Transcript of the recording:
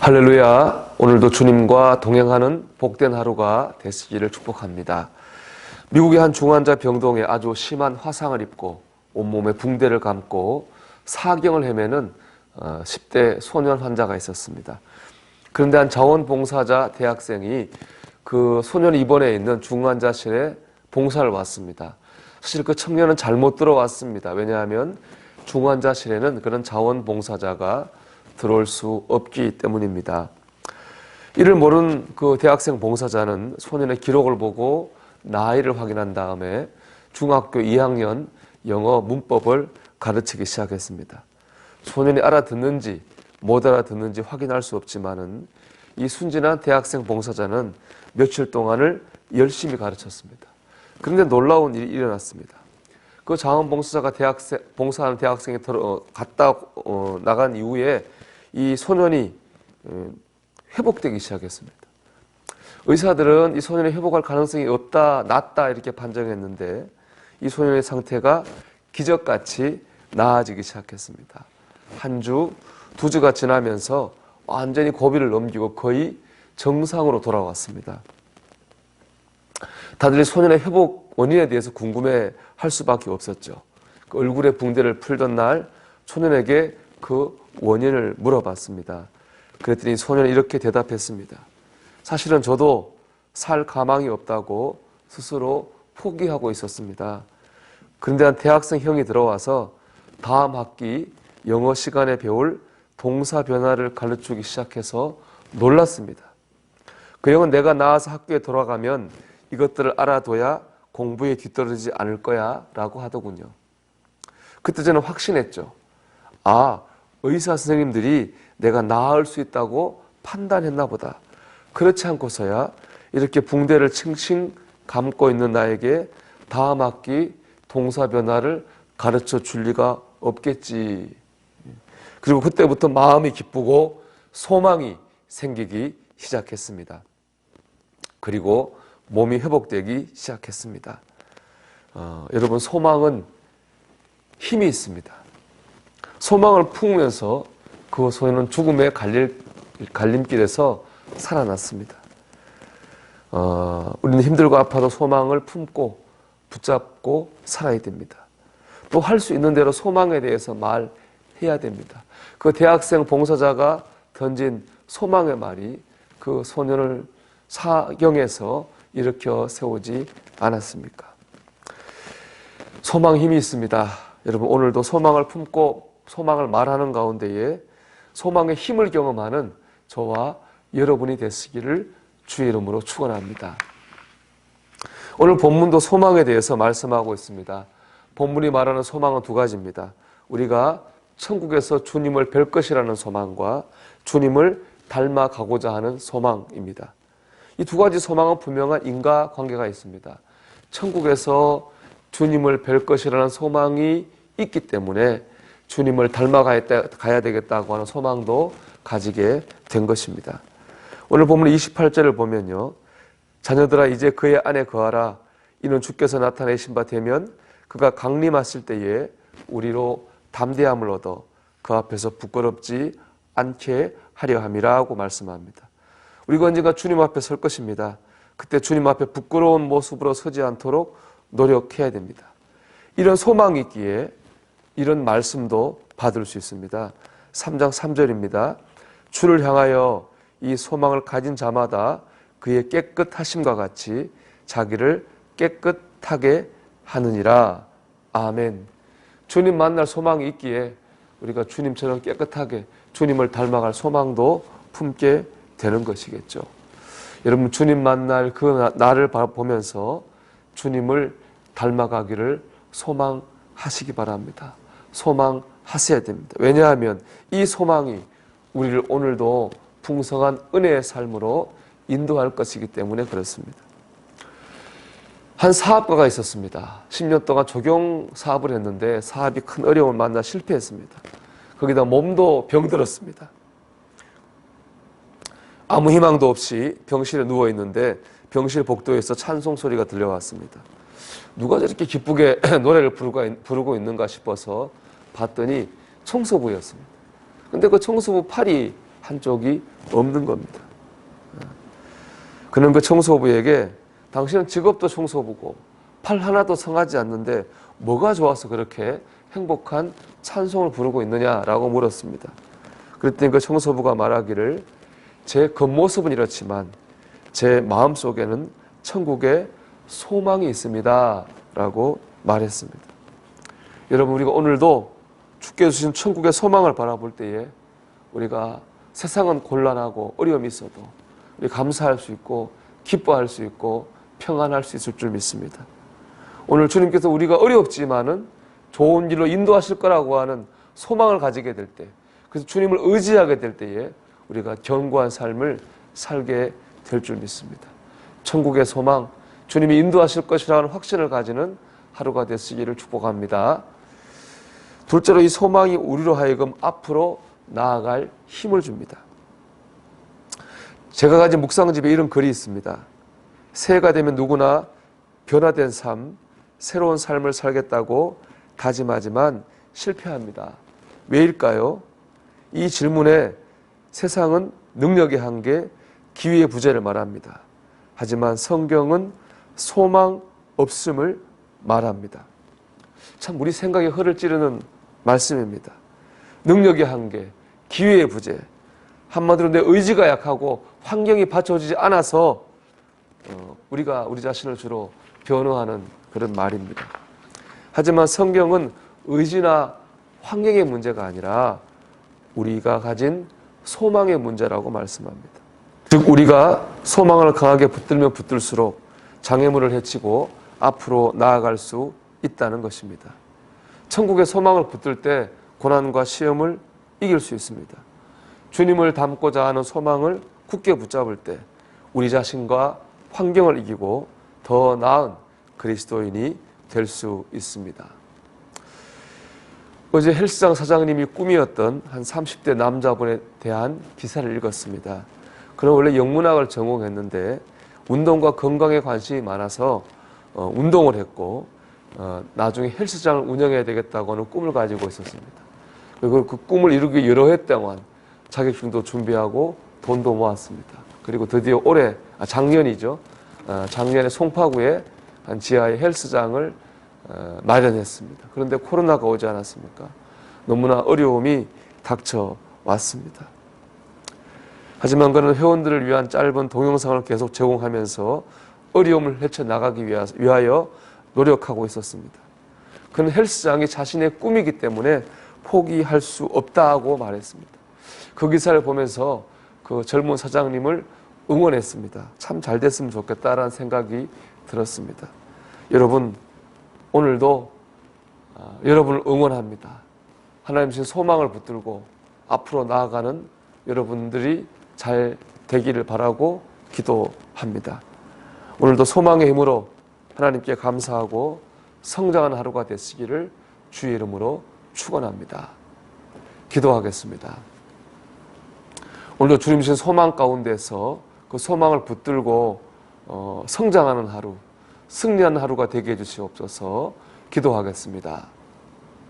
할렐루야. 오늘도 주님과 동행하는 복된 하루가 되시기를 축복합니다. 미국의 한 중환자 병동에 아주 심한 화상을 입고 온몸에 붕대를 감고 사경을 헤매는 10대 소년 환자가 있었습니다. 그런데 한 자원봉사자 대학생이 그 소년이 입원해 있는 중환자실에 봉사를 왔습니다. 사실 그 청년은 잘못 들어왔습니다. 왜냐하면 중환자실에는 그런 자원봉사자가 들어올 수 없기 때문입니다. 이를 모른 그 대학생 봉사자는 소년의 기록을 보고 나이를 확인한 다음에 중학교 2학년 영어 문법을 가르치기 시작했습니다. 소년이 알아듣는지 못 알아듣는지 확인할 수 없지만은 이 순진한 대학생 봉사자는 며칠 동안을 열심히 가르쳤습니다. 그런데 놀라운 일이 일어났습니다. 그 자원봉사자가 봉사하는 대학생이 갔다 나간 이후에 이 소년이 회복되기 시작했습니다. 의사들은 이 소년이 회복할 가능성이 없다, 낮다 이렇게 판정했는데 이 소년의 상태가 기적같이 나아지기 시작했습니다. 한 주, 두 주가 지나면서 완전히 고비를 넘기고 거의 정상으로 돌아왔습니다. 다들 이 소년의 회복 원인에 대해서 궁금해할 수밖에 없었죠. 그 얼굴에 붕대를 풀던 날 소년에게 그 원인을 물어봤습니다. 그랬더니 소년이 이렇게 대답했습니다. 사실은 저도 살 가망이 없다고 스스로 포기하고 있었습니다. 그런데 한 대학생 형이 들어와서 다음 학기 영어 시간에 배울 동사 변화를 가르치기 시작해서 놀랐습니다. 그 형은 내가 나와서 학교에 돌아가면 이것들을 알아둬야 공부에 뒤떨어지지 않을 거야 라고 하더군요. 그때 저는 확신했죠. 의사 선생님들이 내가 나을 수 있다고 판단했나 보다. 그렇지 않고서야 이렇게 붕대를 칭칭 감고 있는 나에게 다음 학기 동사 변화를 가르쳐 줄 리가 없겠지. 그리고 그때부터 마음이 기쁘고 소망이 생기기 시작했습니다. 그리고 몸이 회복되기 시작했습니다. 여러분, 소망은 힘이 있습니다. 소망을 품으면서 그 소년은 죽음의 갈림길에서 살아났습니다. 우리는 힘들고 아파도 소망을 품고 붙잡고 살아야 됩니다. 또 할 수 있는 대로 소망에 대해서 말해야 됩니다. 그 대학생 봉사자가 던진 소망의 말이 그 소년을 사경에서 일으켜 세우지 않았습니까? 소망 힘이 있습니다. 여러분, 오늘도 소망을 품고 소망을 말하는 가운데에 소망의 힘을 경험하는 저와 여러분이 되시기를 주의 이름으로 축원합니다. 오늘 본문도 소망에 대해서 말씀하고 있습니다. 본문이 말하는 소망은 두 가지입니다. 우리가 천국에서 주님을 뵐 것이라는 소망과 주님을 닮아가고자 하는 소망입니다. 이 두 가지 소망은 분명한 인과관계가 있습니다. 천국에서 주님을 뵐 것이라는 소망이 있기 때문에 주님을 닮아가야 되겠다고 하는 소망도 가지게 된 것입니다. 오늘 본문 28절을 보면요. 자녀들아 이제 그의 안에 거하라. 이는 주께서 나타내신 바 되면 그가 강림하실 때에 우리로 담대함을 얻어 그 앞에서 부끄럽지 않게 하려 함이라고 말씀합니다. 우리가 언젠가 주님 앞에 설 것입니다. 그때 주님 앞에 부끄러운 모습으로 서지 않도록 노력해야 됩니다. 이런 소망이 있기에 이런 말씀도 받을 수 있습니다. 3장 3절입니다. 주를 향하여 이 소망을 가진 자마다 그의 깨끗하심과 같이 자기를 깨끗하게 하느니라. 아멘. 주님 만날 소망이 있기에 우리가 주님처럼 깨끗하게 주님을 닮아갈 소망도 품게 되는 것이겠죠. 여러분, 주님 만날 그 나를 보면서 주님을 닮아가기를 소망하시기 바랍니다. 소망하셔야 됩니다. 왜냐하면 이 소망이 우리를 오늘도 풍성한 은혜의 삶으로 인도할 것이기 때문에 그렇습니다. 한 사업가가 있었습니다. 10년 동안 조경 사업을 했는데 사업이 큰 어려움을 만나 실패했습니다. 거기다 몸도 병들었습니다. 아무 희망도 없이 병실에 누워있는데 병실 복도에서 찬송 소리가 들려왔습니다. 누가 저렇게 기쁘게 노래를 부르고 있는가 싶어서 봤더니 청소부였습니다. 근데 그 청소부 팔이 한쪽이 없는 겁니다. 그는 그 청소부에게 당신은 직업도 청소부고 팔 하나도 성하지 않는데 뭐가 좋아서 그렇게 행복한 찬송을 부르고 있느냐라고 물었습니다. 그랬더니 그 청소부가 말하기를 제 겉모습은 이렇지만 제 마음속에는 천국에 소망이 있습니다 라고 말했습니다. 여러분, 우리가 오늘도 주께 주신 천국의 소망을 바라볼 때에 우리가 세상은 곤란하고 어려움이 있어도 우리 감사할 수 있고 기뻐할 수 있고 평안할 수 있을 줄 믿습니다. 오늘 주님께서 우리가 어렵지만은 좋은 길로 인도하실 거라고 하는 소망을 가지게 될 때, 그래서 주님을 의지하게 될 때에 우리가 견고한 삶을 살게 될 줄 믿습니다. 천국의 소망, 주님이 인도하실 것이라는 확신을 가지는 하루가 되시기를 축복합니다. 둘째로 이 소망이 우리로 하여금 앞으로 나아갈 힘을 줍니다. 제가 가진 묵상집에 이런 글이 있습니다. 새해가 되면 누구나 변화된 삶, 새로운 삶을 살겠다고 다짐하지만 실패합니다. 왜일까요? 이 질문에 세상은 능력의 한계, 기회의 부재를 말합니다. 하지만 성경은 소망 없음을 말합니다. 참 우리 생각에 허를 찌르는 말씀입니다. 능력의 한계, 기회의 부재, 한마디로 내 의지가 약하고 환경이 받쳐주지 않아서 우리가 우리 자신을 주로 변호하는 그런 말입니다. 하지만 성경은 의지나 환경의 문제가 아니라 우리가 가진 소망의 문제라고 말씀합니다. 즉 우리가 소망을 강하게 붙들면 붙들수록 장애물을 헤치고 앞으로 나아갈 수 있다는 것입니다. 천국의 소망을 붙들 때 고난과 시험을 이길 수 있습니다. 주님을 닮고자 하는 소망을 굳게 붙잡을 때 우리 자신과 환경을 이기고 더 나은 그리스도인이 될 수 있습니다. 어제 헬스장 사장님이 꿈이었던 한 30대 남자분에 대한 기사를 읽었습니다. 그는 원래 영문학을 전공했는데 운동과 건강에 관심이 많아서 운동을 했고 나중에 헬스장을 운영해야 되겠다고 하는 꿈을 가지고 있었습니다. 그리고 그 꿈을 이루기 여러 해 동안 자격증도 준비하고 돈도 모았습니다. 그리고 드디어 작년이죠. 작년에 송파구에 한 지하의 헬스장을 마련했습니다. 그런데 코로나가 오지 않았습니까? 너무나 어려움이 닥쳐왔습니다. 하지만 그는 회원들을 위한 짧은 동영상을 계속 제공하면서 어려움을 헤쳐나가기 위하여 노력하고 있었습니다. 그는 헬스장이 자신의 꿈이기 때문에 포기할 수 없다고 말했습니다. 그 기사를 보면서 그 젊은 사장님을 응원했습니다. 참 잘 됐으면 좋겠다라는 생각이 들었습니다. 여러분, 오늘도 여러분을 응원합니다. 하나님 주신 소망을 붙들고 앞으로 나아가는 여러분들이 잘 되기를 바라고 기도합니다. 오늘도 소망의 힘으로 하나님께 감사하고 성장하는 하루가 되시기를 주의 이름으로 축원합니다. 기도하겠습니다. 오늘도 주님 주신 소망 가운데서 그 소망을 붙들고 성장하는 하루, 승리하는 하루가 되게 해주시옵소서. 기도하겠습니다.